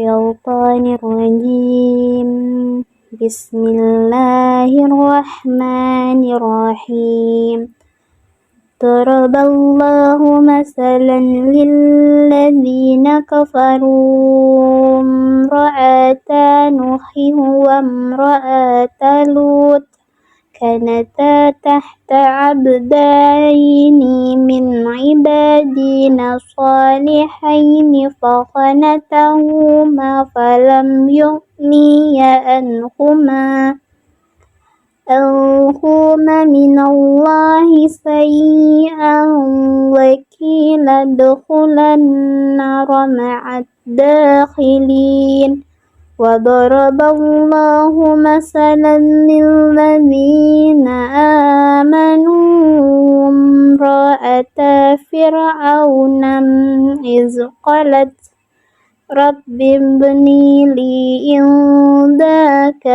الشيطان الرجيم. بسم الله الرحمن الرحيم. ضرب الله مثلا للذين كفروا امرأة نوح وامرأة لوط كانتا تحت عبدين من عبادنا صالحين فخانتاهما فلم يغنيا عنهما من الله شيئا وقيل ادخلا النار مع الداخلين. وضرب الله مثلا للذين آمنوا امرأة فرعون إذ قالت رب ابن لي عندك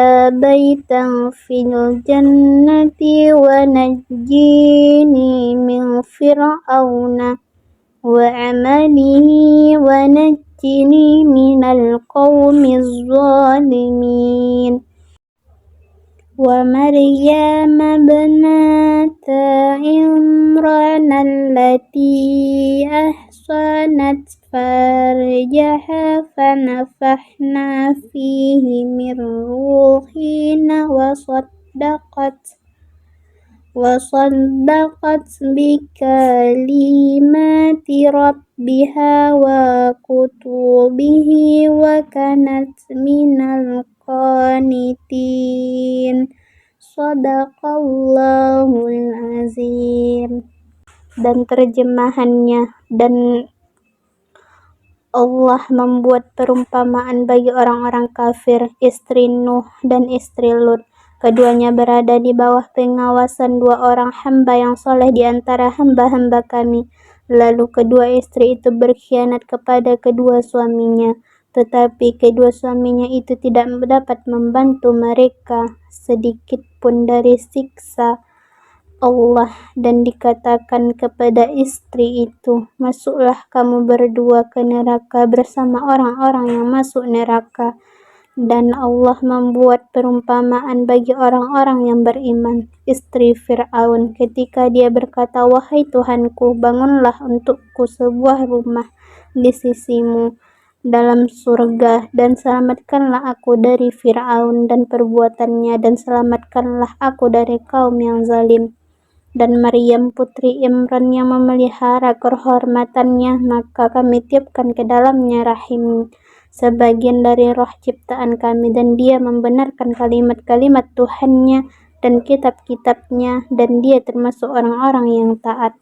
بيتا في الجنة ونجيني من فرعون وعمله ونجني من القوم الظالمين. ومريم ابنة عمران التي أحصنت فرجها فنفخنا فيه من روحنا وصدقت بكلمات ربها وكتبه وكانت من القانتين. Shadaqallahul azim. Dan terjemahannya, dan Allah membuat perumpamaan bagi orang-orang kafir, istri Nuh dan istri Lut. Keduanya berada di bawah pengawasan dua orang hamba yang soleh di antara hamba-hamba kami. Lalu kedua istri itu berkhianat kepada kedua suaminya, tetapi kedua suaminya itu tidak dapat membantu mereka sedikit pun dari siksa Allah, dan dikatakan kepada istri itu, masuklah kamu berdua ke neraka bersama orang-orang yang masuk neraka. Dan Allah membuat perumpamaan bagi orang-orang yang beriman, istri Fir'aun, ketika dia berkata, wahai Tuhanku, bangunlah untukku sebuah rumah di sisimu dalam surga, dan selamatkanlah aku dari Fir'aun dan perbuatannya, dan selamatkanlah aku dari kaum yang zalim. Dan Maryam putri Imran yang memelihara kehormatannya, maka kami tiupkan ke dalamnya rahim sebagian dari roh ciptaan kami, dan dia membenarkan kalimat-kalimat Tuhannya dan kitab-kitabnya, dan dia termasuk orang-orang yang taat.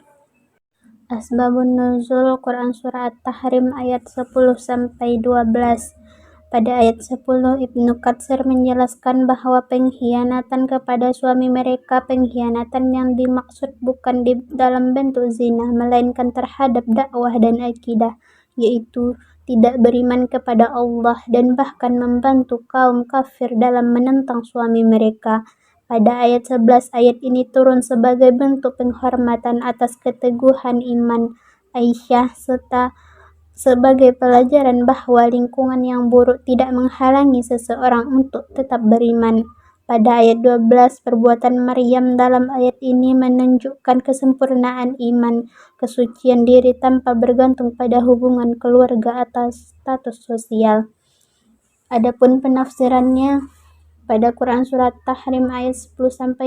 Asbabun Nuzul Quran Surah At-Tahrim ayat 10-12. Pada ayat 10, Ibnu Katsir menjelaskan bahwa pengkhianatan kepada suami mereka, pengkhianatan yang dimaksud bukan di dalam bentuk zina, melainkan terhadap dakwah dan akidah, yaitu tidak beriman kepada Allah dan bahkan membantu kaum kafir dalam menentang suami mereka. Pada ayat 11, ayat ini turun sebagai bentuk penghormatan atas keteguhan iman Aisyah serta sebagai pelajaran bahwa lingkungan yang buruk tidak menghalangi seseorang untuk tetap beriman. Pada ayat 12, perbuatan Maryam dalam ayat ini menunjukkan kesempurnaan iman, kesucian diri tanpa bergantung pada hubungan keluarga atau status sosial. Adapun penafsirannya, pada Quran Surat Tahrim ayat 10-12,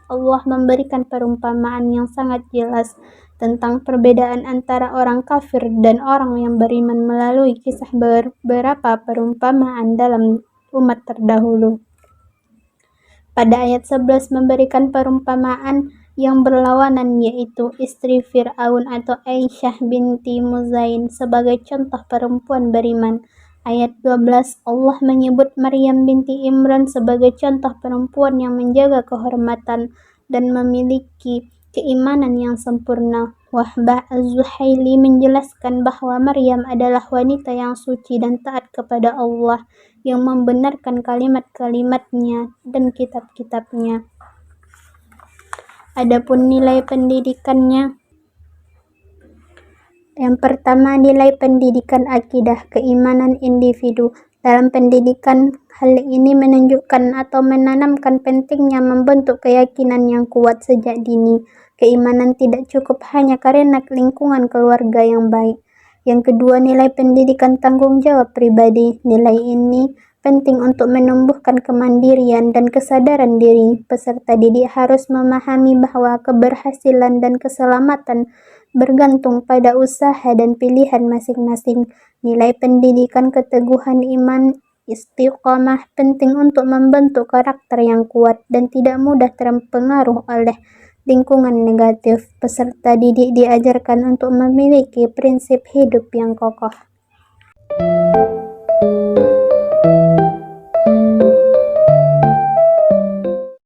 Allah memberikan perumpamaan yang sangat jelas tentang perbedaan antara orang kafir dan orang yang beriman melalui kisah beberapa perumpamaan dalam umat terdahulu. Pada ayat 11 memberikan perumpamaan yang berlawanan, yaitu istri Fir'aun atau Aisyah binti Muzain sebagai contoh perempuan beriman. Ayat 12 Allah menyebut Maryam binti Imran sebagai contoh perempuan yang menjaga kehormatan dan memiliki keimanan yang sempurna. Wahbah Az-Zuhaili menjelaskan bahwa Maryam adalah wanita yang suci dan taat kepada Allah, yang membenarkan kalimat-kalimatnya dan kitab-kitabnya. Adapun nilai pendidikannya, Yang pertama, nilai pendidikan akidah, keimanan individu. Dalam pendidikan, hal ini menunjukkan atau menanamkan pentingnya membentuk keyakinan yang kuat sejak dini. Keimanan tidak cukup hanya karena lingkungan keluarga yang baik. Yang kedua, nilai pendidikan tanggung jawab pribadi. Nilai ini penting untuk menumbuhkan kemandirian dan kesadaran diri. Peserta didik harus memahami bahwa keberhasilan dan keselamatan bergantung pada usaha dan pilihan masing-masing. Nilai pendidikan keteguhan iman istiqomah penting untuk membentuk karakter yang kuat dan tidak mudah terpengaruh oleh lingkungan negatif. Peserta didik diajarkan untuk memiliki prinsip hidup yang kokoh.